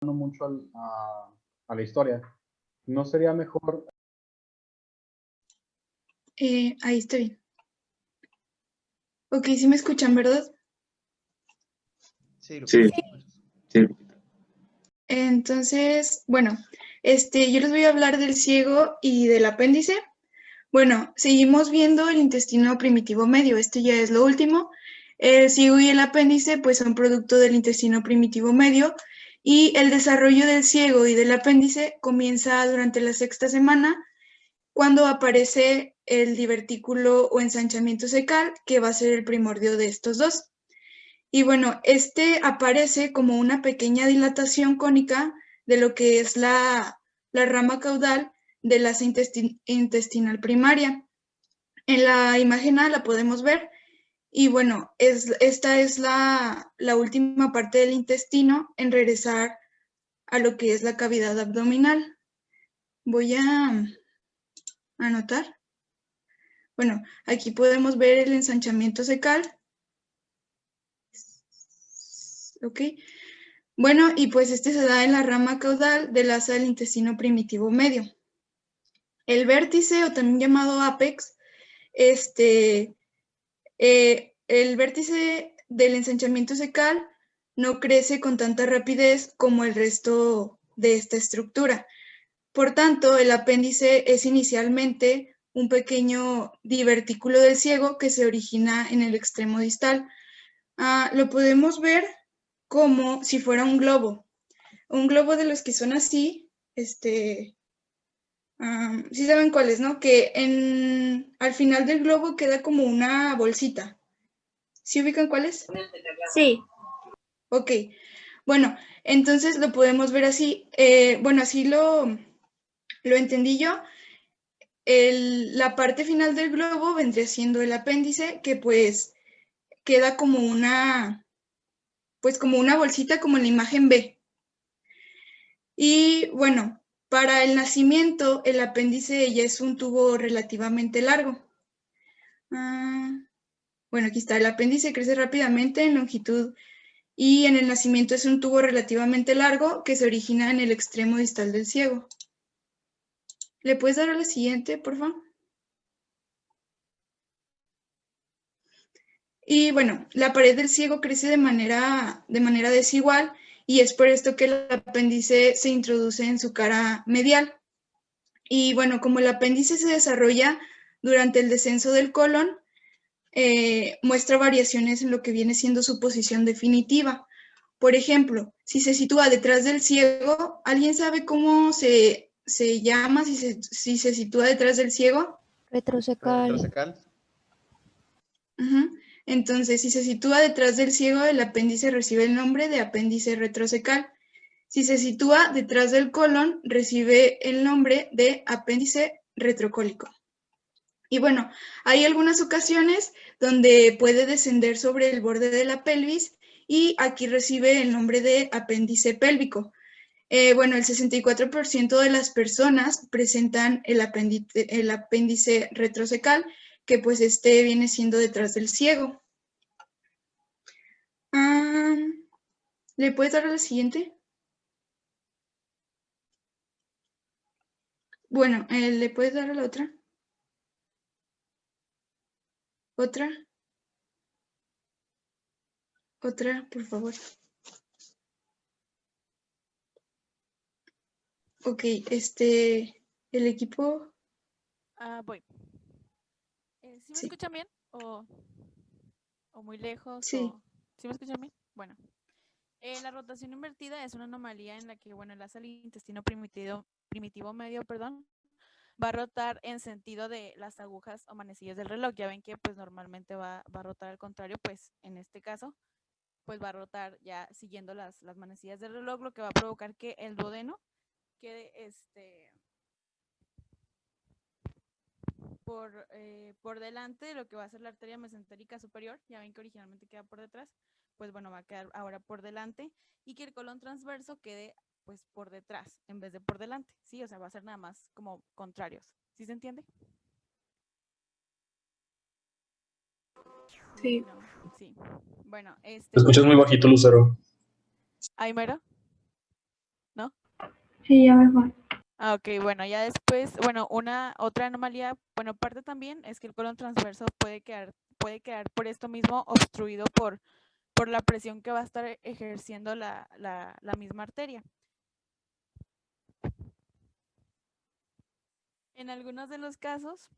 mucho a la historia. ¿No sería mejor? Ahí está bien. Ok, sí me escuchan, ¿verdad? Sí, Sí, Lupita. sí. Entonces, bueno, yo les voy a hablar del ciego y del apéndice. Bueno, seguimos viendo el intestino primitivo medio, esto ya es lo último. El ciego y el apéndice pues son producto del intestino primitivo medio y el desarrollo del ciego y del apéndice comienza durante la sexta semana cuando aparece el divertículo o ensanchamiento cecal, que va a ser el primordio de estos dos. Y bueno, este aparece como una pequeña dilatación cónica de lo que es la rama caudal de la intestinal primaria. En la imagen A la podemos ver y bueno, esta es la última parte del intestino en regresar a lo que es la cavidad abdominal. Voy a anotar. Bueno, aquí podemos ver el ensanchamiento cecal. ¿Ok? Bueno, y pues este se da en la rama caudal del asa del intestino primitivo medio. El vértice, o también llamado apex, el vértice del ensanchamiento cecal no crece con tanta rapidez como el resto de esta estructura. Por tanto, el apéndice es inicialmente un pequeño divertículo del ciego que se origina en el extremo distal. Lo podemos ver como si fuera un globo. Un globo de los que son así, sí saben cuáles, ¿no? Que al final del globo queda como una bolsita. ¿Sí ubican cuáles? Sí. Ok. Bueno, entonces lo podemos ver así. Bueno, así lo entendí yo. La parte final del globo vendría siendo el apéndice, que pues queda como como una bolsita, como en la imagen B. Y bueno, para el nacimiento, el apéndice ya es un tubo relativamente largo. Bueno, aquí está, el apéndice crece rápidamente en longitud y en el nacimiento es un tubo relativamente largo que se origina en el extremo distal del ciego. ¿Le puedes dar a la siguiente, por favor? Y bueno, la pared del ciego crece de manera desigual y es por esto que el apéndice se introduce en su cara medial. Y bueno, como el apéndice se desarrolla durante el descenso del colon, muestra variaciones en lo que viene siendo su posición definitiva. Por ejemplo, si se sitúa detrás del ciego, ¿alguien sabe cómo se llama si se sitúa detrás del ciego? Retrocecal. Retrocecal. Entonces, si se sitúa detrás del ciego, el apéndice recibe el nombre de apéndice retrocecal. Si se sitúa detrás del colon, recibe el nombre de apéndice retrocólico. Y bueno, hay algunas ocasiones donde puede descender sobre el borde de la pelvis y aquí recibe el nombre de apéndice pélvico. Bueno, el 64% de las personas presentan el apéndice retrocecal, que pues viene siendo detrás del ciego. ¿Le puedes dar a la siguiente? Bueno, ¿le puedes dar a la otra? ¿Otra? ¿Otra, por favor? Ok, el equipo... Voy. ¿Sí me Sí. escuchan bien? ¿O muy lejos? Sí. ¿Sí me escuchan bien? Bueno. La rotación invertida es una anomalía en la que, bueno, el asa del intestino primitivo medio, perdón, va a rotar en sentido de las agujas o manecillas del reloj. Ya ven que pues normalmente va a rotar al contrario, pues en este caso, pues va a rotar ya siguiendo las manecillas del reloj, lo que va a provocar que el duodeno quede por delante de lo que va a ser la arteria mesentérica superior. Ya ven que originalmente queda por detrás, pues bueno, va a quedar ahora por delante, y que el colon transverso quede pues por detrás en vez de por delante, ¿sí? O sea, va a ser nada más como contrarios. ¿Sí se entiende? Sí. No, sí. Bueno, Te escuchas muy bajito, Lucero. ¿Ahí mero? Sí, ya mejor. Ah, ok, bueno, ya después, bueno, otra anomalía, bueno, parte también es que el colon transverso puede quedar por esto mismo obstruido por la presión que va a estar ejerciendo la misma arteria. En algunos de los casos,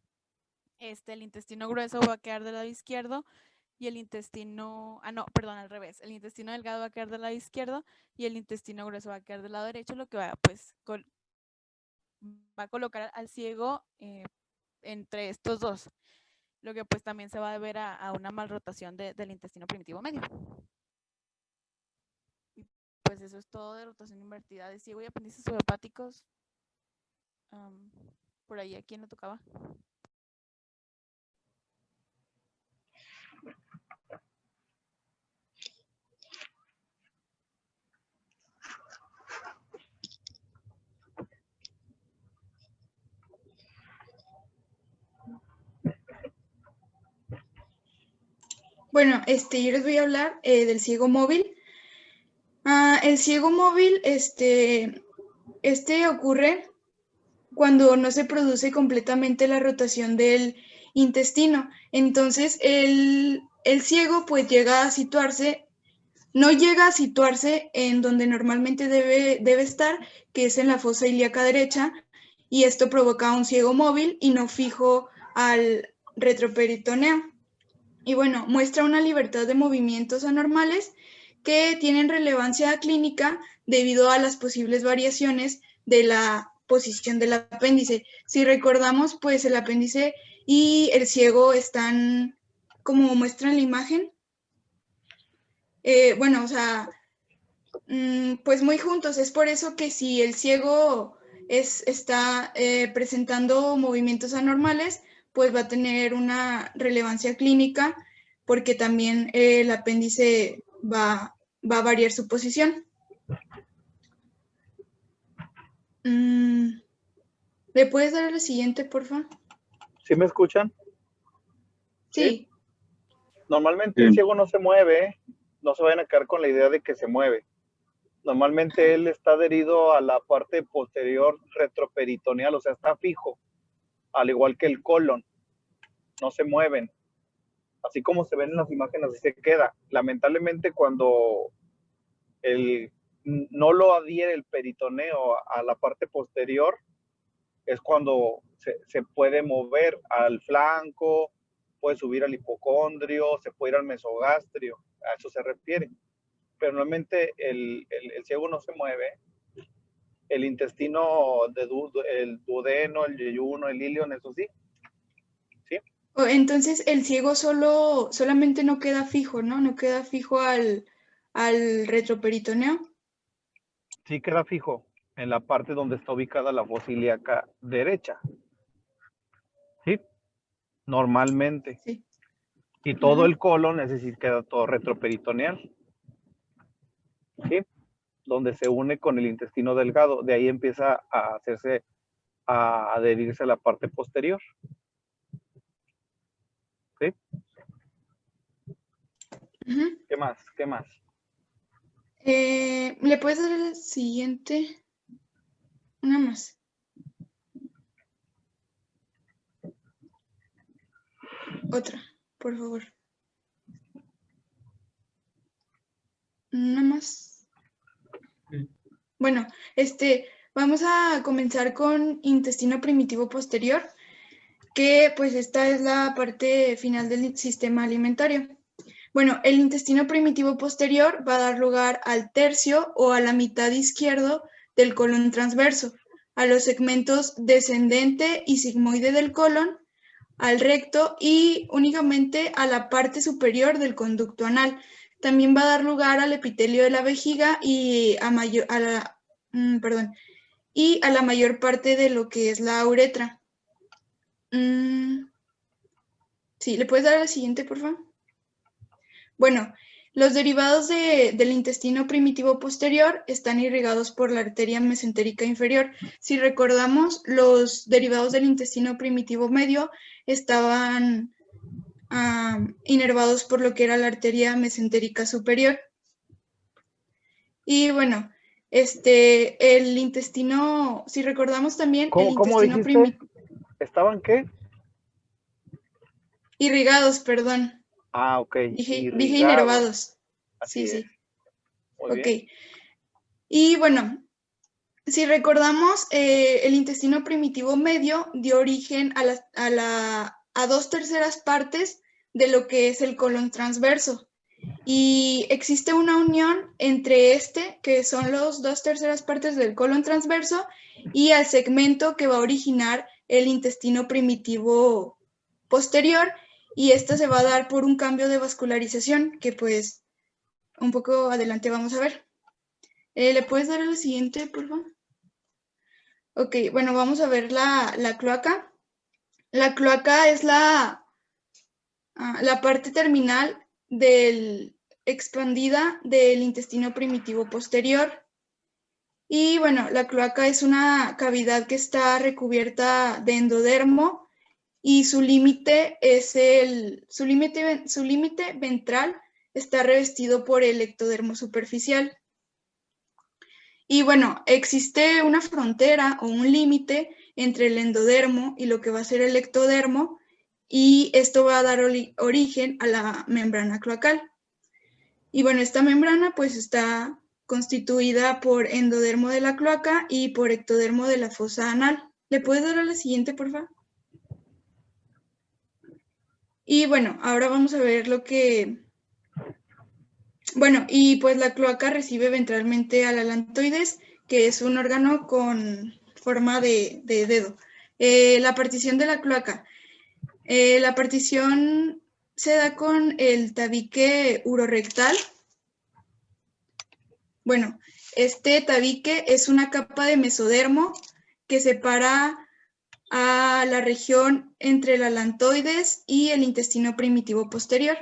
el intestino grueso va a quedar del lado izquierdo y el intestino, perdón, al revés, el intestino delgado va a quedar del lado izquierdo y el intestino grueso va a quedar del lado derecho, lo que va, pues, va a colocar al ciego entre estos dos, lo que pues también se va a deber a una malrotación del intestino primitivo medio. Y pues eso es todo de rotación invertida de ciego y apéndices subohepáticos. Por ahí, ¿a quién le tocaba? Bueno, yo les voy a hablar del ciego móvil. El ciego móvil, ocurre cuando no se produce completamente la rotación del intestino. Entonces, el ciego pues no llega a situarse en donde normalmente debe estar, que es en la fosa ilíaca derecha, y esto provoca un ciego móvil y no fijo al retroperitoneo. Y bueno, muestra una libertad de movimientos anormales que tienen relevancia clínica debido a las posibles variaciones de la posición del apéndice. Si recordamos, pues el apéndice y el ciego están, como muestra en la imagen, bueno, o sea, pues muy juntos. Es por eso que si el ciego está presentando movimientos anormales, pues va a tener una relevancia clínica porque también el apéndice va a variar su posición. ¿Le puedes dar a la siguiente, por favor? ¿Sí me escuchan? Sí. Normalmente el ciego no se mueve, no se vayan a quedar con la idea de que se mueve. Normalmente él está adherido a la parte posterior retroperitoneal, o sea, está fijo, al igual que el colon, no se mueven. Así como se ven en las imágenes, así se queda. Lamentablemente cuando no lo adhiere el peritoneo a la parte posterior, es cuando se puede mover al flanco, puede subir al hipocondrio, se puede ir al mesogastrio, a eso se refiere. Pero normalmente el ciego no se mueve. El intestino, el duodeno, el yeyuno, el ilion, eso sí. ¿Sí? Entonces el ciego solamente no queda fijo, ¿no? No queda fijo al retroperitoneo. Sí queda fijo en la parte donde está ubicada la fosa ilíaca derecha. ¿Sí? Normalmente. Sí. Y todo el colon, es decir, queda todo retroperitoneal. ¿Sí? Donde se une con el intestino delgado. De ahí empieza a adherirse a la parte posterior. ¿Sí? ¿Qué más? ¿Qué más? ¿Le puedes dar el siguiente? Una más. Otra, por favor. Una más. Bueno, vamos a comenzar con intestino primitivo posterior, que pues esta es la parte final del sistema alimentario. Bueno, el intestino primitivo posterior va a dar lugar al tercio o a la mitad izquierdo del colon transverso, a los segmentos descendente y sigmoide del colon, al recto y únicamente a la parte superior del conducto anal. También va a dar lugar al epitelio de la vejiga y a la mayor parte de lo que es la uretra. Sí, ¿le puedes dar a la siguiente, por favor? Bueno, los derivados del intestino primitivo posterior están irrigados por la arteria mesentérica inferior. Si recordamos, los derivados del intestino primitivo medio estaban inervados por lo que era la arteria mesentérica superior. Y bueno, El intestino, si recordamos también, el ¿Cómo intestino dijiste? primitivo. ¿Estaban qué? Irrigados, perdón. Ah, ok. Dije Irrigados. inervados. Así Sí, es. sí. Muy Ok. bien. Y bueno, si recordamos, el intestino primitivo medio dio origen a 2/3 partes de lo que es el colon transverso. Y existe una unión entre que son los 2/3 partes del colon transverso, y al segmento que va a originar el intestino primitivo posterior, y esto se va a dar por un cambio de vascularización que pues un poco adelante vamos a ver. ¿Le puedes dar a la siguiente, por favor? Ok, bueno, vamos a ver la cloaca. La cloaca es la parte terminal expandida del intestino primitivo posterior. Y bueno, la cloaca es una cavidad que está recubierta de endodermo, y su límite ventral está revestido por el ectodermo superficial. Y bueno, existe una frontera o un límite entre el endodermo y lo que va a ser el ectodermo, y esto va a dar origen a la membrana cloacal. Y bueno, esta membrana pues está constituida por endodermo de la cloaca y por ectodermo de la fosa anal. ¿Le puedes dar a la siguiente, por favor? Y bueno, ahora vamos a ver Bueno, y pues la cloaca recibe ventralmente al alantoides, que es un órgano con forma de dedo. La partición de la cloaca. La partición se da con el tabique urorectal. Bueno, este tabique es una capa de mesodermo que separa a la región entre el alantoides y el intestino primitivo posterior.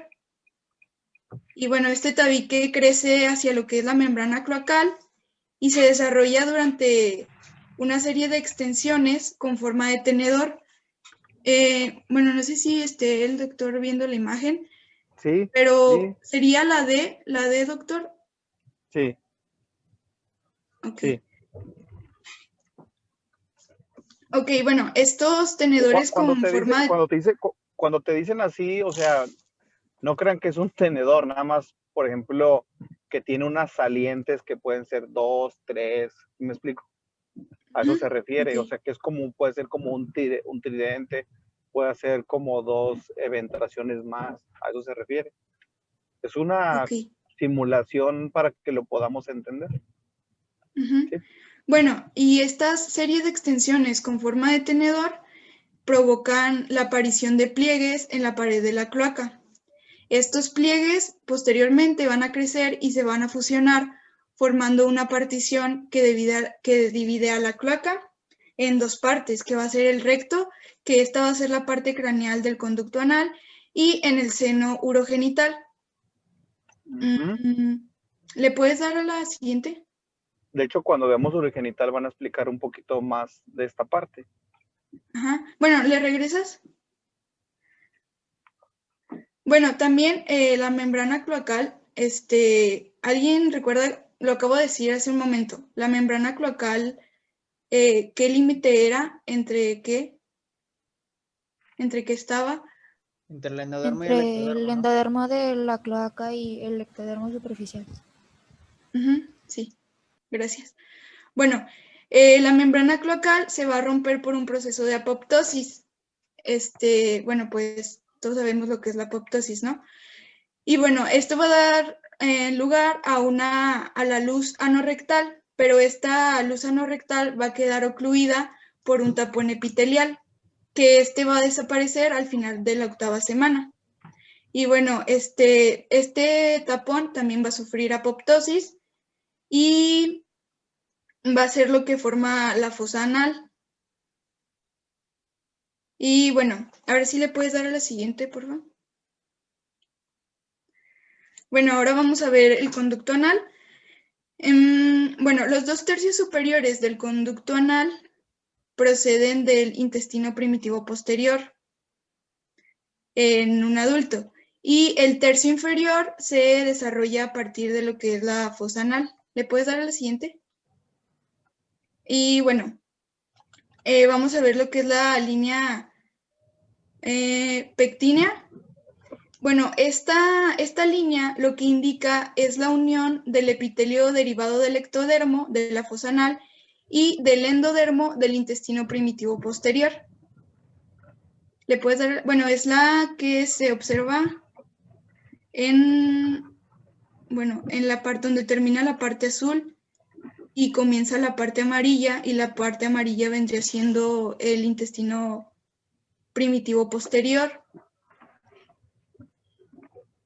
Y bueno, este tabique crece hacia lo que es la membrana cloacal y se desarrolla durante una serie de extensiones con forma de tenedor. Bueno, no sé si esté el doctor viendo la imagen, Sí. pero Sí. ¿sería la D, doctor? Sí. Ok. Sí. Ok, bueno, estos tenedores con forma de... Cuando te dicen así, o sea, no crean que es un tenedor, nada más, por ejemplo, que tiene unas salientes que pueden ser 2, 3, ¿me explico? A eso se refiere, Ok. o sea, que puede ser como un tridente, puede ser como 2 eventraciones más, a eso se refiere. Es una Ok. simulación para que lo podamos entender. Uh-huh. ¿Sí? Bueno, y estas series de extensiones con forma de tenedor provocan la aparición de pliegues en la pared de la cloaca. Estos pliegues posteriormente van a crecer y se van a fusionar, formando una partición que divide a la cloaca en 2 partes, que va a ser el recto, que esta va a ser la parte craneal del conducto anal, y en el seno urogenital. Uh-huh. ¿Le puedes dar a la siguiente? De hecho, cuando vemos urogenital van a explicar un poquito más de esta parte. Ajá. Bueno, ¿le regresas? Bueno, también la membrana cloacal, ¿alguien recuerda? Lo acabo de decir hace un momento. La membrana cloacal, ¿qué límite era? ¿Entre qué estaba? Entre el endodermo y el Entre ectodermo, el ¿no? endodermo de la cloaca y el ectodermo superficial. Sí, gracias. Bueno, la membrana cloacal se va a romper por un proceso de apoptosis. Bueno, pues todos sabemos lo que es la apoptosis, ¿no? Y bueno, esto va a dar lugar a la luz anorrectal, pero esta luz anorrectal va a quedar ocluida por un tapón epitelial, que va a desaparecer al final de la 8ª semana. Y bueno, este tapón también va a sufrir apoptosis y va a ser lo que forma la fosa anal. Y bueno, ahora sí le puedes dar a la siguiente, por favor. Bueno, ahora vamos a ver el conducto anal. Bueno, los 2/3 superiores del conducto anal proceden del intestino primitivo posterior en un adulto, y el tercio inferior se desarrolla a partir de lo que es la fosa anal. ¿Le puedes dar a la siguiente? Y bueno, vamos a ver lo que es la línea pectínea. Bueno, esta línea lo que indica es la unión del epitelio derivado del ectodermo, de la fosa anal, y del endodermo del intestino primitivo posterior. Le puedes dar, bueno, es la que se observa en la parte donde termina la parte azul y comienza la parte amarilla, y la parte amarilla vendría siendo el intestino primitivo posterior.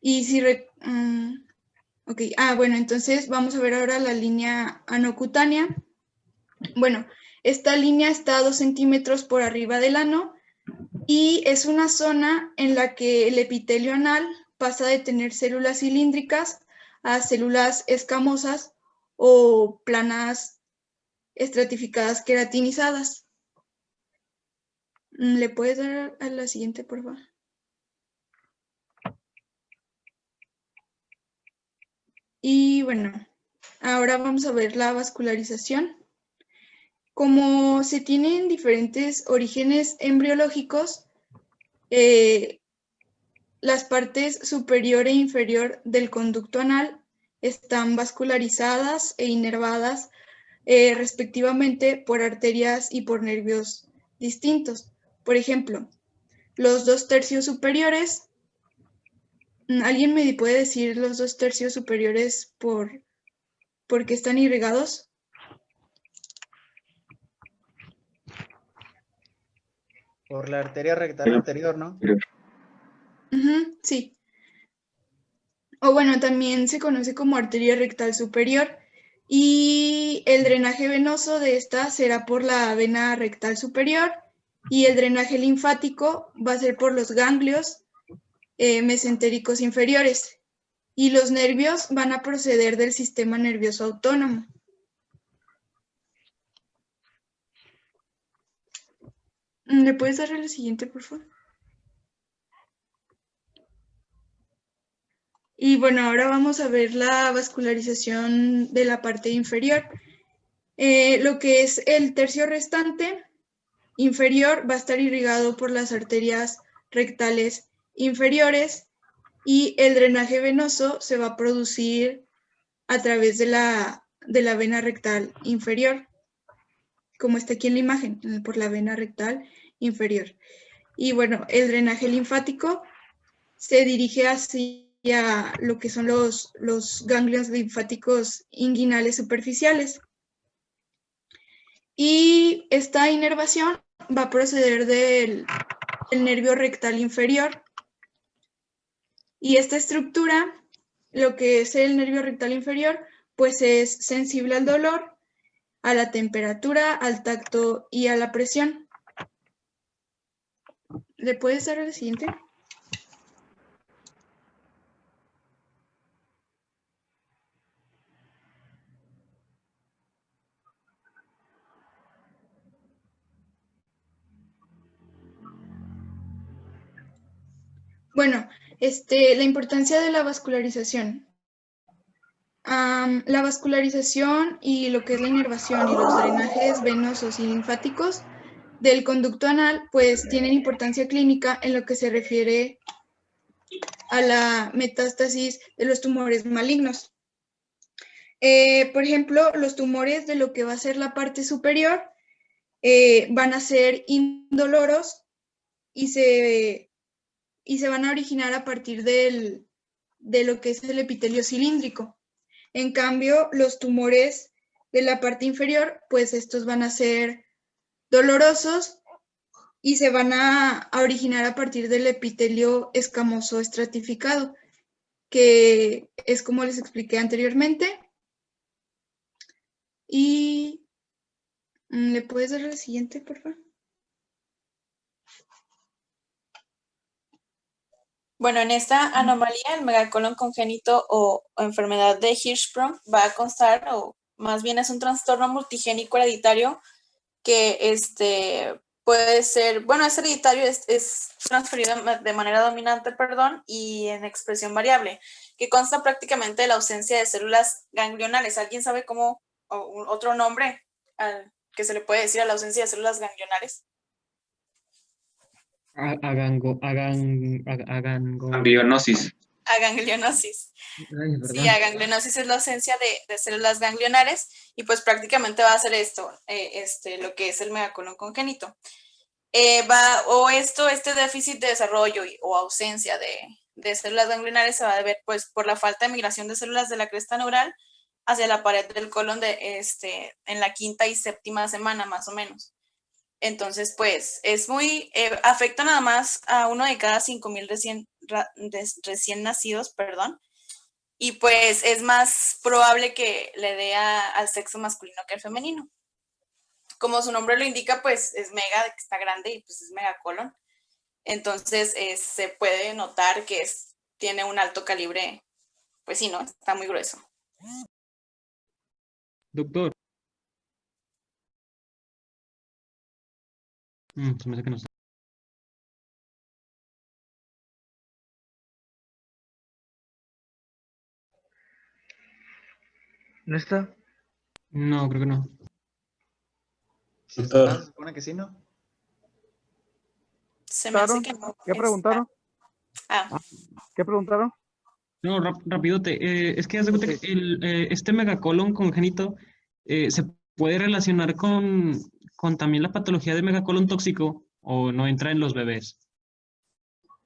Y si... ok, bueno, entonces vamos a ver ahora la línea anocutánea. Bueno, esta línea está a 2 centímetros por arriba del ano y es una zona en la que el epitelio anal pasa de tener células cilíndricas a células escamosas o planas estratificadas queratinizadas. ¿Le puedes dar a la siguiente, por favor? Y bueno, ahora vamos a ver la vascularización. Como se tienen diferentes orígenes embriológicos, las partes superior e inferior del conducto anal están vascularizadas e inervadas respectivamente por arterias y por nervios distintos. Por ejemplo, los 2 tercios superiores. ¿Alguien me puede decir los 2 tercios superiores por qué están irrigados? Por la arteria rectal anterior, ¿no? Sí. O bueno, también se conoce como arteria rectal superior, y el drenaje venoso de esta será por la vena rectal superior, y el drenaje linfático va a ser por los ganglios mesentéricos inferiores, y los nervios van a proceder del sistema nervioso autónomo. ¿Le puedes dar el siguiente, por favor? Y bueno, ahora vamos a ver la vascularización de la parte inferior. Lo que es el tercio restante inferior va a estar irrigado por las arterias rectales inferiores, y el drenaje venoso se va a producir a través de la vena rectal inferior, como está aquí en la imagen, por la vena rectal inferior. Y bueno, el drenaje linfático se dirige hacia lo que son los ganglios linfáticos inguinales superficiales. Y esta inervación va a proceder del nervio rectal inferior. Y esta estructura, lo que es el nervio rectal inferior, pues es sensible al dolor, a la temperatura, al tacto y a la presión. ¿Le puedes dar el siguiente? Bueno, la importancia de la vascularización. La vascularización y lo que es la inervación y los drenajes venosos y linfáticos del conducto anal, pues tienen importancia clínica en lo que se refiere a la metástasis de los tumores malignos. Por ejemplo, los tumores de lo que va a ser la parte superior van a ser indoloros y se van a originar a partir de lo que es el epitelio cilíndrico. En cambio, los tumores de la parte inferior, pues estos van a ser dolorosos y se van a originar a partir del epitelio escamoso estratificado, que es como les expliqué anteriormente. Y ¿le puedes dar la siguiente, por favor? Bueno, en esta anomalía, el megacolon congénito o enfermedad de Hirschsprung va a constar, o más bien es un trastorno multigénico hereditario que puede ser, bueno, es hereditario, es transferido de manera dominante, y en expresión variable, que consta prácticamente de la ausencia de células ganglionales. ¿Alguien sabe cómo, o otro nombre que se le puede decir a la ausencia de células ganglionares. Ganglionosis. Aganglionosis. Ay, Sí, ¿verdad? aganglionosis es la ausencia de células ganglionares y pues prácticamente va a ser esto, lo que es el megacolon congénito. Este déficit de desarrollo o ausencia de células ganglionares se va a deber pues por la falta de migración de células de la cresta neural hacia la pared del colon en la 5ª y 7ª semana más o menos. Entonces, pues, afecta nada más a 1 de cada 5,000 recién nacidos, perdón, y pues es más probable que le dé al sexo masculino que al femenino. Como su nombre lo indica, pues es mega, que está grande y pues es megacolon. Entonces, se puede notar que tiene un alto calibre, pues sí, ¿no? Está muy grueso. Doctor. Se me hace que no sé. ¿No está? No, creo que no. ¿Se supone que sí, no? Se me hace que no. ¿Qué preguntaron? Ah, ¿Qué preguntaron? No, rapidote. Es que haz de cuenta que este megacolon congénito se puede relacionar con también la patología de megacolon tóxico o no entra en los bebés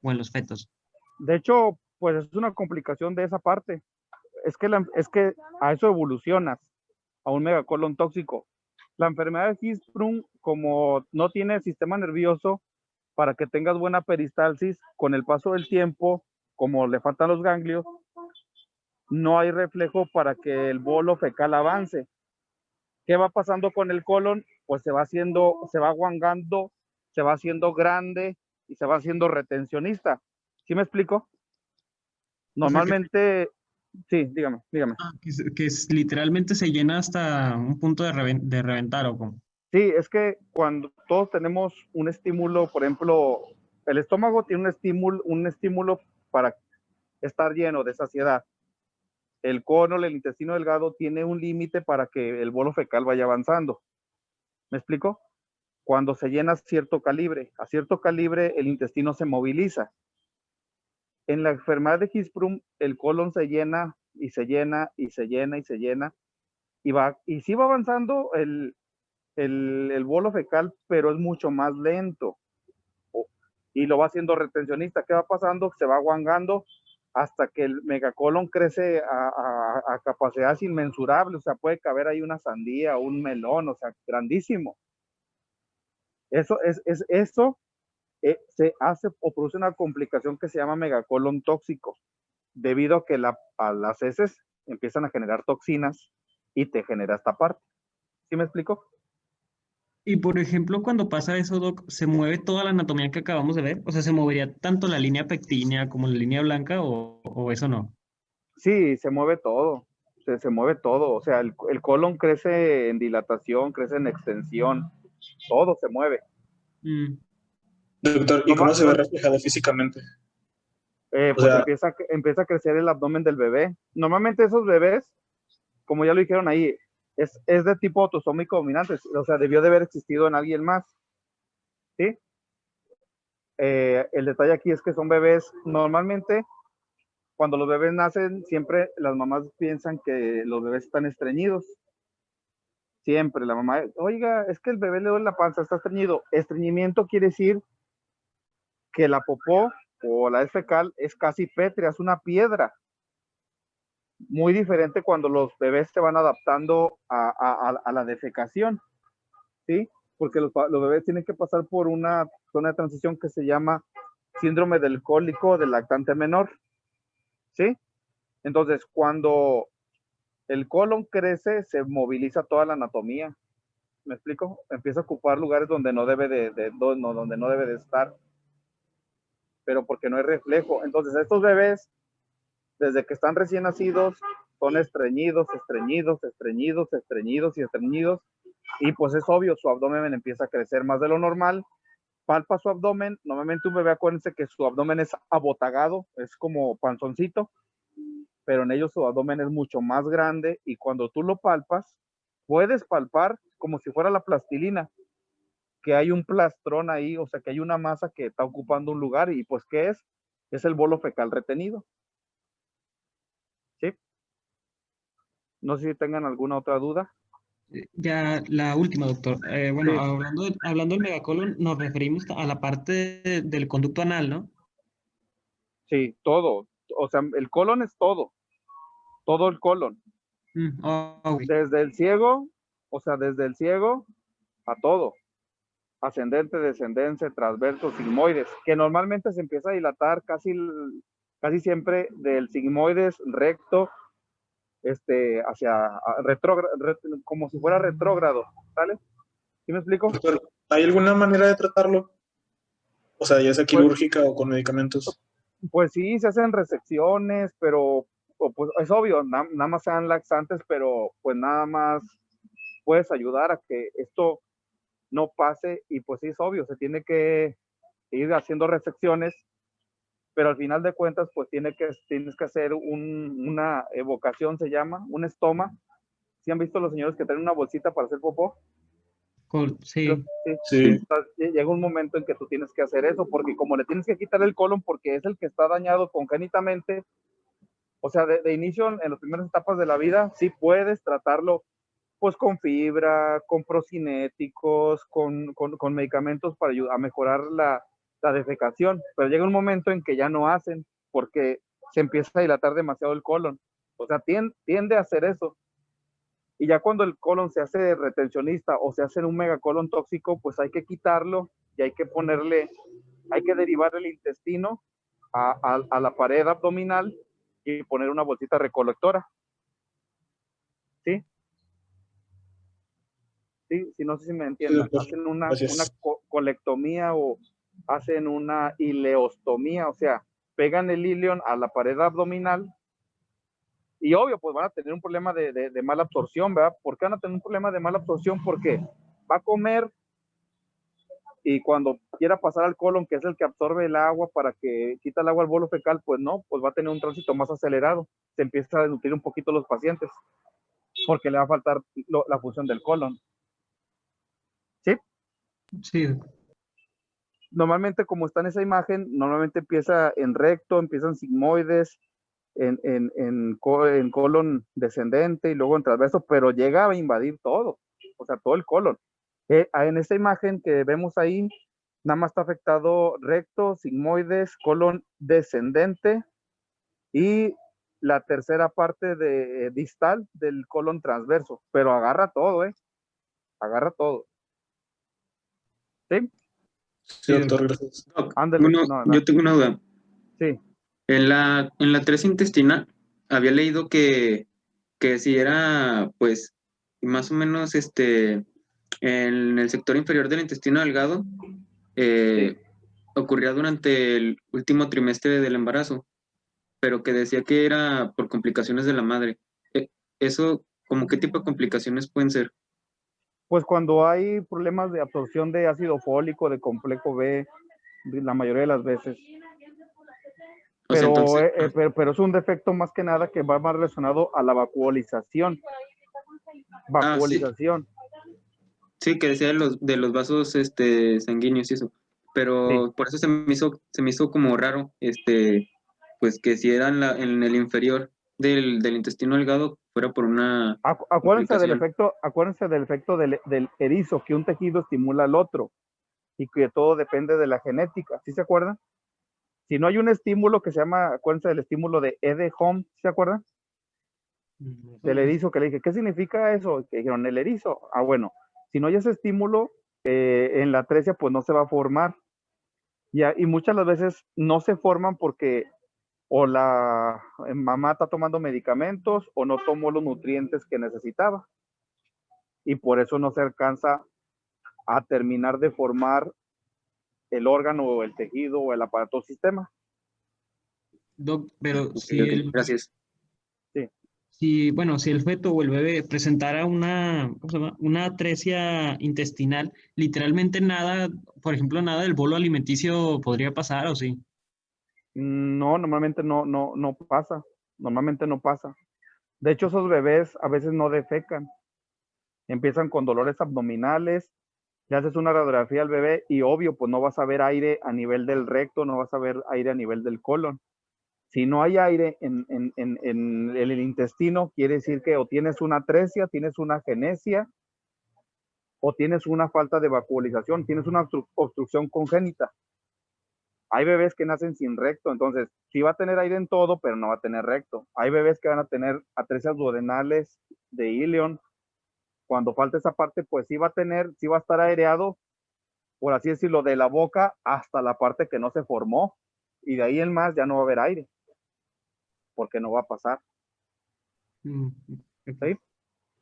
o en los fetos. De hecho, pues es una complicación de esa parte. Es que a eso evolucionas, a un megacolon tóxico. La enfermedad de Hirschsprung, como no tiene sistema nervioso, para que tengas buena peristalsis, con el paso del tiempo, como le faltan los ganglios, no hay reflejo para que el bolo fecal avance. ¿Qué va pasando con el colon? Pues se va aguangando, se va haciendo grande y se va haciendo retencionista. ¿Sí me explico? Normalmente, sí, dígame. Literalmente se llena hasta un punto de reventar o como. Sí, es que cuando todos tenemos un estímulo, por ejemplo, el estómago tiene un estímulo para estar lleno de saciedad. El colon, el intestino delgado, tiene un límite para que el bolo fecal vaya avanzando. ¿Me explico? Cuando se llena a cierto calibre el intestino se moviliza. En la enfermedad de Hirschsprung, el colon se llena y se llena y se llena y se llena y sí va avanzando el bolo fecal, pero es mucho más lento y lo va haciendo retencionista. ¿Qué va pasando? Se va aguangando hasta que el megacolon crece a capacidades inmensurables, o sea, puede caber ahí una sandía, un melón, o sea, grandísimo. Eso se hace o produce una complicación que se llama megacolon tóxico, debido a que a las heces empiezan a generar toxinas y te genera esta parte. ¿Sí me explico? Y por ejemplo, cuando pasa eso, Doc, ¿se mueve toda la anatomía que acabamos de ver? O sea, ¿se movería tanto la línea pectínea como la línea blanca o eso no? Sí, se mueve todo. Se mueve todo. O sea, el colon crece en dilatación, crece en extensión. Todo se mueve. Doctor, ¿y cómo se ve reflejado físicamente? Pues empieza a crecer el abdomen del bebé. Normalmente esos bebés, como ya lo dijeron ahí, es de tipo autosómico dominante. O sea, debió de haber existido en alguien más. ¿Sí? El detalle aquí es que son bebés, normalmente, cuando los bebés nacen, siempre las mamás piensan que los bebés están estreñidos. Siempre la mamá, oiga, es que el bebé le duele la panza, está estreñido. Estreñimiento quiere decir que la popó o la heces fecal es casi pétrea, es una piedra. Muy diferente cuando los bebés se van adaptando a la defecación, ¿sí? Porque los bebés tienen que pasar por una zona de transición que se llama síndrome del cólico del lactante menor, ¿sí? Entonces, cuando el colon crece, se moviliza toda la anatomía. ¿Me explico? Empieza a ocupar lugares donde no debe donde no debe de estar, pero porque no hay reflejo. Entonces, estos bebés, desde que están recién nacidos, son estreñidos, y pues es obvio, su abdomen empieza a crecer más de lo normal. Palpa su abdomen. Normalmente un bebé, acuérdense que su abdomen es abotagado, es como panzoncito, pero en ellos su abdomen es mucho más grande y cuando tú lo palpas, puedes palpar como si fuera la plastilina, que hay un plastrón ahí, o sea, que hay una masa que está ocupando un lugar y pues, ¿qué es? Es el bolo fecal retenido. ¿Sí? No sé si tengan alguna otra duda. Ya la última, doctor. Bueno, Sí. hablando del megacolon, nos referimos a la parte del conducto anal, ¿no? Sí, todo. O sea, el colon es todo el colon. Ok. Desde el ciego, o sea, desde el ciego a todo. Ascendente, descendente, transverso, sigmoides, que normalmente se empieza a dilatar casi siempre del sigmoides recto hacia como si fuera retrógrado, ¿sale? ¿Sí me explico? Doctor, ¿hay alguna manera de tratarlo? O sea, ya sea quirúrgica o con medicamentos. Pues sí, se hacen resecciones, pero pues es obvio, nada más sean laxantes, pero pues nada más puedes ayudar a que esto no pase y pues sí es obvio, se tiene que ir haciendo resecciones, pero al final de cuentas pues tienes que hacer una evocación, se llama, un estoma. ¿Sí han visto los señores que traen una bolsita para hacer popó? Sí. Sí. Llega un momento en que tú tienes que hacer eso, porque como le tienes que quitar el colon porque es el que está dañado congénitamente, o sea, de inicio en las primeras etapas de la vida, sí puedes tratarlo pues con fibra, con procinéticos, con medicamentos para ayudar a mejorar la defecación, pero llega un momento en que ya no hacen porque se empieza a dilatar demasiado el colon, o sea, tiende a hacer eso. Y ya cuando el colon se hace retencionista o se hace un megacolon tóxico, pues hay que quitarlo y hay que derivar el intestino a la pared abdominal y poner una bolsita recolectora. ¿Sí? Sí, no sé si me entiendan. Hacen una colectomía o hacen una ileostomía, o sea, pegan el ilion a la pared abdominal y obvio, pues van a tener un problema de mala absorción, ¿verdad? ¿Por qué van a tener un problema de mala absorción? Porque va a comer y cuando quiera pasar al colon, que es el que absorbe el agua para que quita el agua al bolo fecal, pues no, pues va a tener un tránsito más acelerado. Se empieza a desnutrir un poquito los pacientes porque le va a faltar la función del colon. ¿Sí? Sí. Normalmente, como está en esa imagen, normalmente empieza en recto, empiezan sigmoides, en colon descendente y luego en transverso, pero llega a invadir todo, o sea, todo el colon. En esta imagen que vemos ahí, nada más está afectado recto, sigmoides, colon descendente y la tercera parte distal del colon transverso, pero agarra todo, agarra todo. ¿Sí? Sí, doctor, gracias. Ándale, yo tengo una duda. Sí. En la 3 intestinal había leído que si era, pues, más o menos, en el sector inferior del intestino delgado, ocurría durante el último trimestre del embarazo, pero que decía que era por complicaciones de la madre. ¿Eso, como qué tipo de complicaciones pueden ser? Pues cuando hay problemas de absorción de ácido fólico, de complejo B, la mayoría de las veces. Pero es un defecto más que nada que va más relacionado a la vacuolización. Vacuolización. Sí, que decía de los vasos sanguíneos y eso. Pero por eso se me hizo como raro, pues que si era en el inferior del intestino delgado fuera por una Acuérdense del efecto del erizo, que un tejido estimula al otro y que todo depende de la genética. ¿Sí se acuerdan? Si no hay un estímulo que se llama, acuérdense del estímulo de Ede-Hom, ¿se acuerdan? Del erizo, que le dije, ¿qué significa eso? Que dijeron, el erizo. Ah, bueno, si no hay ese estímulo, en la atresia pues no se va a formar. Y muchas las veces no se forman porque o la mamá está tomando medicamentos o no tomó los nutrientes que necesitaba. Y por eso no se alcanza a terminar de formar el órgano o el tejido o el aparato sistema. Doc, pero gracias. Si el feto o el bebé presentara una atresia intestinal, literalmente nada, por ejemplo, nada del bolo alimenticio podría pasar, ¿o sí? No, normalmente no pasa. Normalmente no pasa. De hecho, esos bebés a veces no defecan. empiezan con dolores abdominales, le haces una radiografía al bebé y obvio, pues no vas a ver aire a nivel del recto, no vas a ver aire a nivel del colon. Si no hay aire en el intestino, quiere decir que o tienes una atresia, tienes una agenesia, o tienes una falta de vacuolización, tienes una obstrucción congénita. Hay bebés que nacen sin recto, entonces sí va a tener aire en todo, pero no va a tener recto. Hay bebés que van a tener atresias duodenales de ileón. Cuando falta esa parte, pues sí va a estar aireado, por así decirlo, de la boca hasta la parte que no se formó. Y de ahí en más ya no va a haber aire, porque no va a pasar. ¿Sí?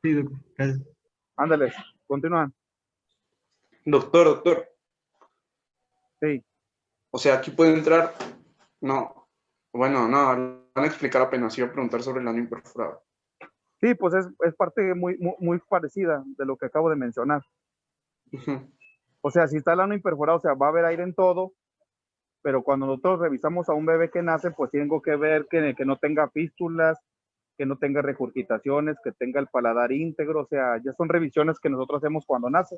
Sí, doctor. Gracias. Ándale, continúan. Doctor. Sí. O sea, aquí puede entrar. No. Bueno, no, van a explicar apenas. Iba a preguntar sobre el ano imperforado. Sí, pues es parte muy parecida de lo que acabo de mencionar. O sea, si está el ano imperforado, o sea, va a haber aire en todo, pero cuando nosotros revisamos a un bebé que nace, pues tengo que ver que no tenga fístulas, que no tenga regurgitaciones, que tenga el paladar íntegro, o sea, ya son revisiones que nosotros hacemos cuando nace.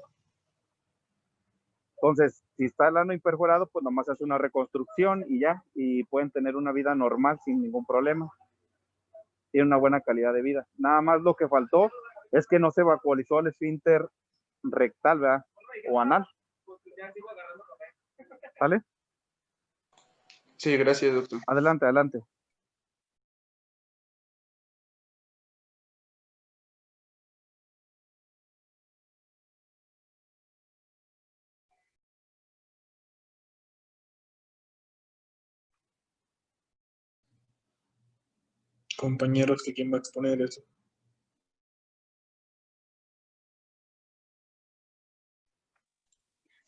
Entonces, si está el ano imperforado, pues nomás se hace una reconstrucción y ya, y pueden tener una vida normal sin ningún problema. Tiene una buena calidad de vida. Nada más lo que faltó es que no se vacuolizó el esfínter rectal, ¿verdad? O anal. ¿Vale? Sí, gracias, doctor. Adelante, adelante. Compañeros, que quién va a exponer eso.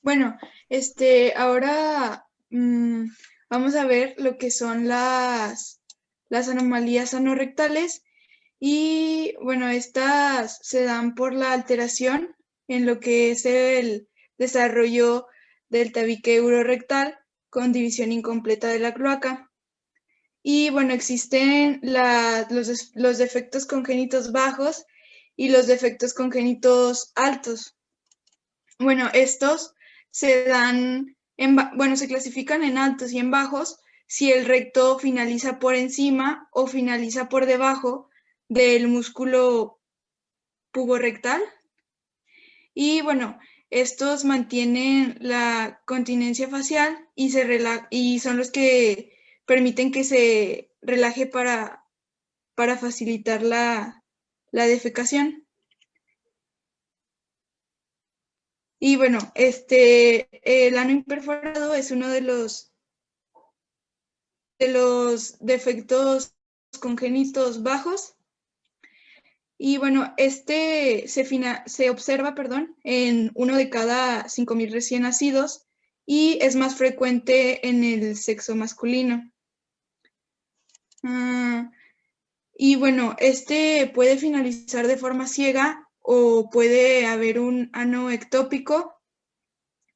Bueno, ahora vamos a ver lo que son las anomalías anorrectales y bueno, estas se dan por la alteración en lo que es el desarrollo del tabique urorectal con división incompleta de la cloaca. Y bueno, existen los defectos congénitos bajos y los defectos congénitos altos. Bueno, estos se dan, se clasifican en altos y en bajos si el recto finaliza por encima o finaliza por debajo del músculo puborectal. Y bueno, estos mantienen la continencia facial y son los que permiten que se relaje para facilitar la defecación. Y bueno, el ano imperforado es uno de los defectos congénitos bajos. Y bueno, se observa, en 1 de cada 5,000 recién nacidos y es más frecuente en el sexo masculino. Y bueno, puede finalizar de forma ciega o puede haber un ano ectópico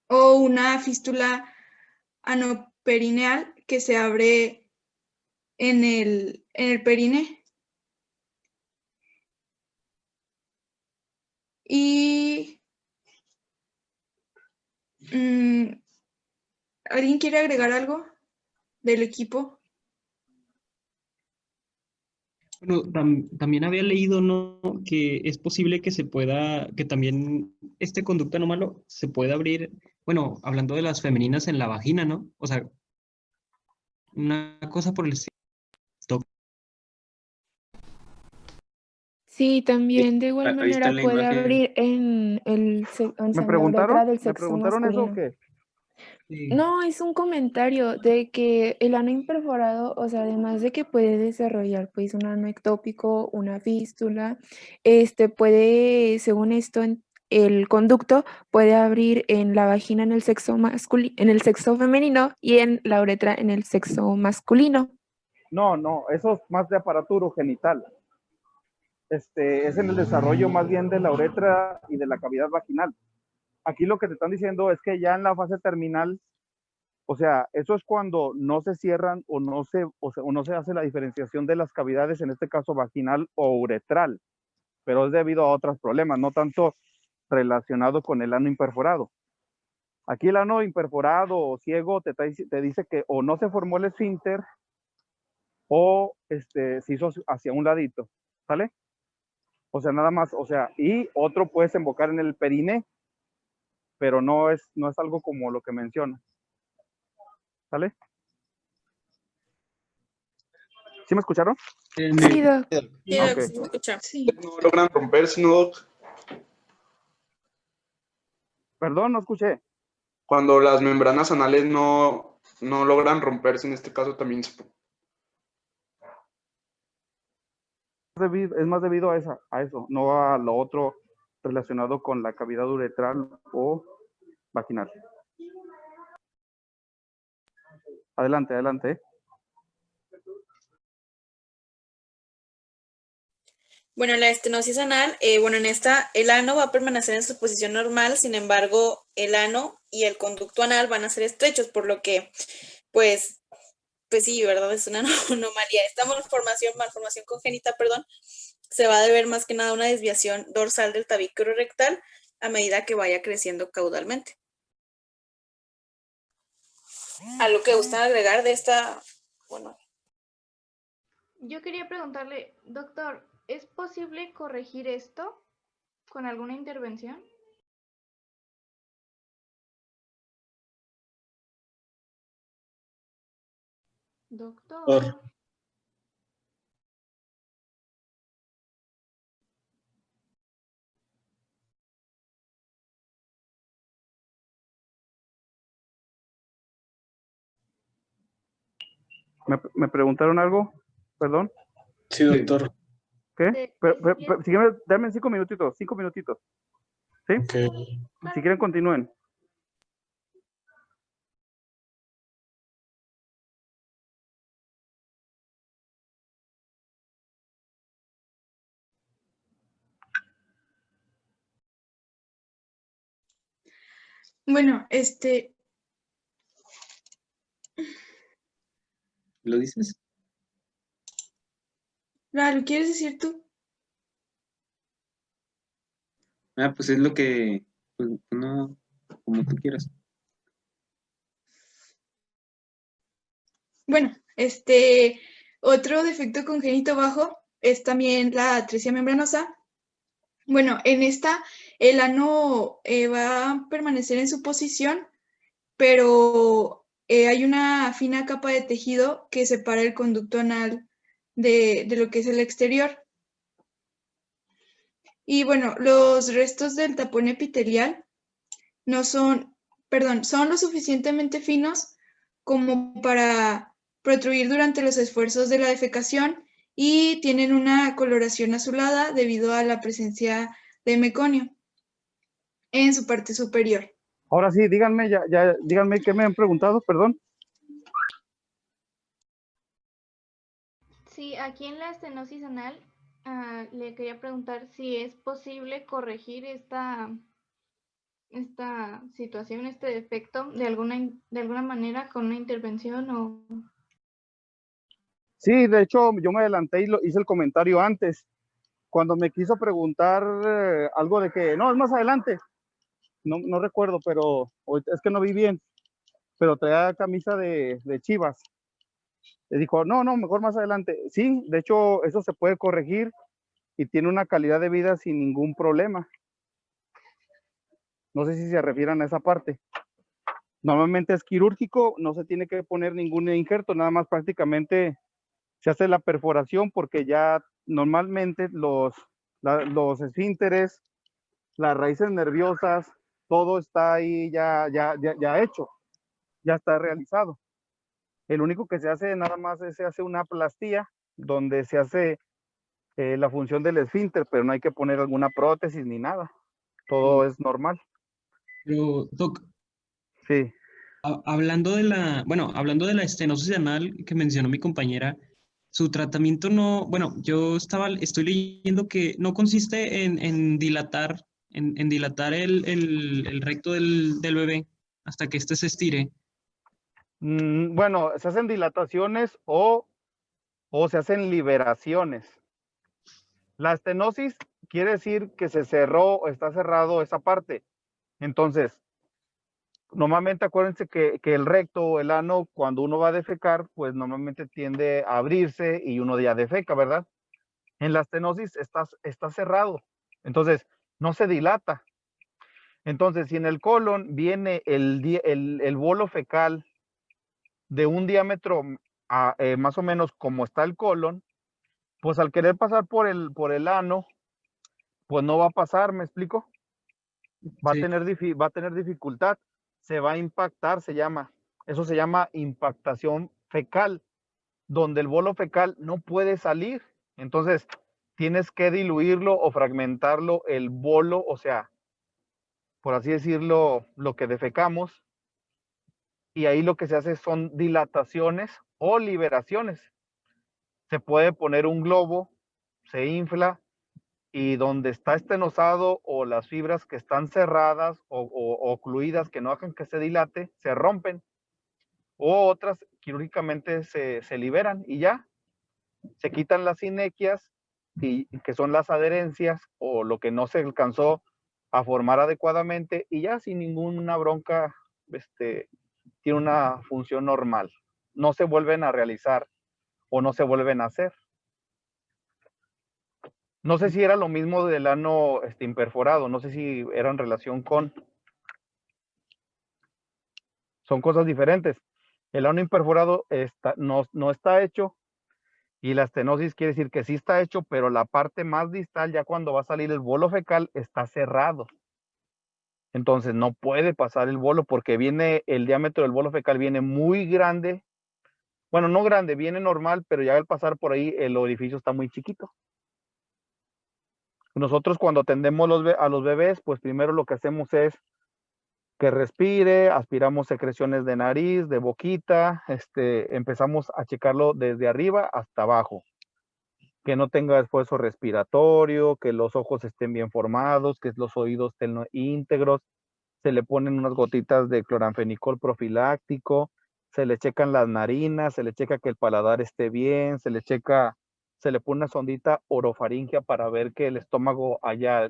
o una fístula anoperineal que se abre en el perine. Y ¿alguien quiere agregar algo del equipo? Bueno, también había leído, ¿no? Que es posible que que también este conducto anómalo se pueda abrir, bueno, hablando de las femeninas en la vagina, ¿no? O sea, una cosa por el estilo. Sí, también de igual Ahí está manera la puede imagen. abrir en ¿Me la uretra del ¿Me sexo preguntaron eso o masculino. qué? Sí. No, es un comentario de que el ano imperforado, o sea, además de que puede desarrollar pues un ano ectópico, una fístula, puede, según esto, el conducto puede abrir en la vagina en el sexo en el sexo femenino y en la uretra en el sexo masculino. No, eso es más de aparato urogenital. Es en el desarrollo más bien de la uretra y de la cavidad vaginal. Aquí lo que te están diciendo es que ya en la fase terminal, o sea, eso es cuando no se cierran o no se hace la diferenciación de las cavidades, en este caso vaginal o uretral. pero es debido a otros problemas, no tanto relacionado con el ano imperforado. Aquí el ano imperforado o ciego te dice que o no se formó el esfínter o se hizo hacia un ladito, ¿sale? O sea, nada más, o sea, y otro puede desembocar en el periné, pero no es algo como lo que menciona. ¿Sale? ¿Sí me escucharon? Sí, Doc. Sí, Ok. Doc, sí, escucha. Sí. No logran romperse, ¿no, Doc? Perdón, no escuché. Cuando las membranas anales no logran romperse, en este caso también se... Es más debido a eso, no a lo otro relacionado con la cavidad uretral o vaginal. Adelante, adelante. Bueno, la estenosis anal, bueno, en esta el ano va a permanecer en su posición normal, sin embargo, el ano y el conducto anal van a ser estrechos, por lo que, pues sí, ¿verdad? Es una anomalía. Esta malformación congénita, perdón, se va a deber más que nada a una desviación dorsal del tabique rectal a medida que vaya creciendo caudalmente. ¿Algo que gustan agregar de esta? Bueno. Yo quería preguntarle, doctor, ¿es posible corregir esto con alguna intervención? Doctor. ¿Me preguntaron algo? Perdón. Sí, doctor. ¿Qué? Si quieren, dame 5 minutitos. ¿Sí? Okay. Si quieren, continúen. Bueno, ¿Lo dices? ¿lo quieres decir tú? Pues es lo que, pues no, como tú quieras. Bueno, otro defecto congénito bajo es también la atresia membranosa. Bueno, en esta el ano va a permanecer en su posición, pero hay una fina capa de tejido que separa el conducto anal de lo que es el exterior. Y bueno, los restos del tapón epitelial son lo suficientemente finos como para protruir durante los esfuerzos de la defecación y tienen una coloración azulada debido a la presencia de meconio en su parte superior. Ahora sí, díganme, díganme qué me han preguntado, perdón. Sí, aquí en la estenosis anal le quería preguntar si es posible corregir esta situación, este defecto, de alguna manera con una intervención o... Sí, de hecho, yo me adelanté y hice el comentario antes. Cuando me quiso preguntar algo de que, no, es más adelante. No recuerdo, pero es que no vi bien. Pero traía camisa de Chivas. Le dijo, no, mejor más adelante. Sí, de hecho, eso se puede corregir y tiene una calidad de vida sin ningún problema. No sé si se refieren a esa parte. Normalmente es quirúrgico, no se tiene que poner ningún injerto, nada más prácticamente se hace la perforación porque ya normalmente los esfínteres, las raíces nerviosas, todo está ahí ya hecho, ya está realizado. El único que se hace nada más es se hace una plastía donde se hace la función del esfínter, pero no hay que poner alguna prótesis ni nada. Todo es normal. Pero, Doc, sí. Hablando de hablando de la estenosis anal que mencionó mi compañera, su tratamiento no, bueno, estoy leyendo que no consiste en dilatar, en dilatar el recto del bebé hasta que éste se estire. Bueno, se hacen dilataciones o se hacen liberaciones. La estenosis quiere decir que se cerró o está cerrado esa parte. Entonces, normalmente acuérdense que el recto o el ano, cuando uno va a defecar, pues normalmente tiende a abrirse y uno ya defeca, ¿verdad? En la estenosis está cerrado, entonces no se dilata. Entonces, si en el colon viene el bolo fecal de un diámetro más o menos como está el colon, pues al querer pasar por el ano, pues no va a pasar, ¿me explico? Va a tener dificultad, se va a impactar, eso se llama impactación fecal, donde el bolo fecal no puede salir. Entonces, tienes que diluirlo o fragmentarlo el bolo, o sea, por así decirlo, lo que defecamos, y ahí lo que se hace son dilataciones o liberaciones. Se puede poner un globo, se infla, y donde está estenosado o las fibras que están cerradas o ocluidas que no hagan que se dilate, se rompen, o otras quirúrgicamente se liberan y ya, se quitan las sinequias, y que son las adherencias o lo que no se alcanzó a formar adecuadamente, y ya sin ninguna bronca, tiene una función normal. No se vuelven a realizar o no se vuelven a hacer. No sé si era lo mismo del ano imperforado, no sé si era en relación con... Son cosas diferentes. El ano imperforado no está hecho, y la estenosis quiere decir que sí está hecho, pero la parte más distal, ya cuando va a salir el bolo fecal, está cerrado. Entonces no puede pasar el bolo porque el diámetro del bolo fecal viene muy grande. Bueno, no grande, viene normal, pero ya al pasar por ahí el orificio está muy chiquito. Nosotros cuando atendemos a los bebés, pues primero lo que hacemos es que respire, aspiramos secreciones de nariz, de boquita, empezamos a checarlo desde arriba hasta abajo, que no tenga esfuerzo respiratorio, que los ojos estén bien formados, que los oídos estén íntegros, se le ponen unas gotitas de cloranfenicol profiláctico, se le checan las narinas, se le checa que el paladar esté bien, se le pone una sondita orofaringia para ver que el estómago haya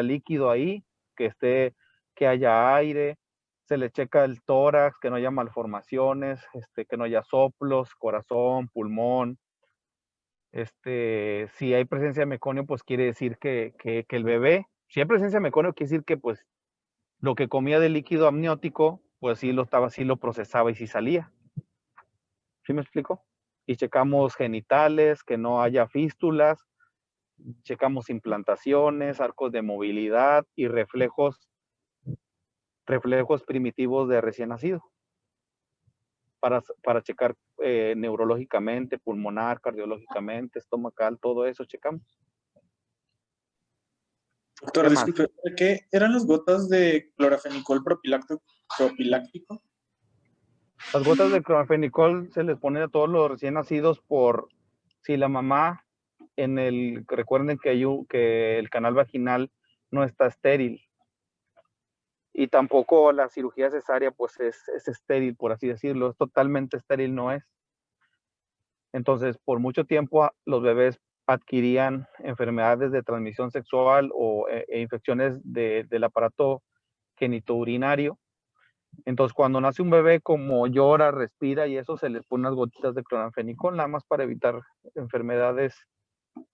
líquido ahí, que haya aire, se le checa el tórax, que no haya malformaciones, que no haya soplos, corazón, pulmón. Si hay presencia de meconio, pues quiere decir que el bebé, si hay presencia de meconio, quiere decir que pues lo que comía de líquido amniótico, pues sí lo procesaba y sí salía. ¿Sí me explico? Y checamos genitales, que no haya fístulas, checamos implantaciones, arcos de movilidad y reflejos primitivos de recién nacido. Para checar neurológicamente, pulmonar, cardiológicamente, estomacal, todo eso checamos. Doctor, disculpe, ¿qué eran las gotas de clorafenicol profiláctico? Las gotas de clorafenicol se les ponen a todos los recién nacidos por si la mamá recuerden que el canal vaginal no está estéril, y tampoco la cirugía cesárea pues es estéril, por así decirlo, es totalmente estéril, no es. Entonces, por mucho tiempo los bebés adquirían enfermedades de transmisión sexual o infecciones del aparato genitourinario. Entonces, cuando nace un bebé, como llora, respira y eso, se les pone unas gotitas de cloranfenicol, nada más para evitar enfermedades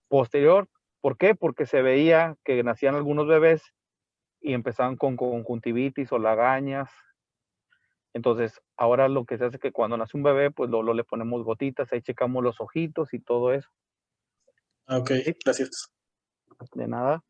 posterior. ¿Por qué? Porque se veía que nacían algunos bebés y empezaban con conjuntivitis o lagañas. Entonces, ahora lo que se hace es que cuando nace un bebé, pues le ponemos gotitas, ahí checamos los ojitos y todo eso. Ok, gracias. De nada.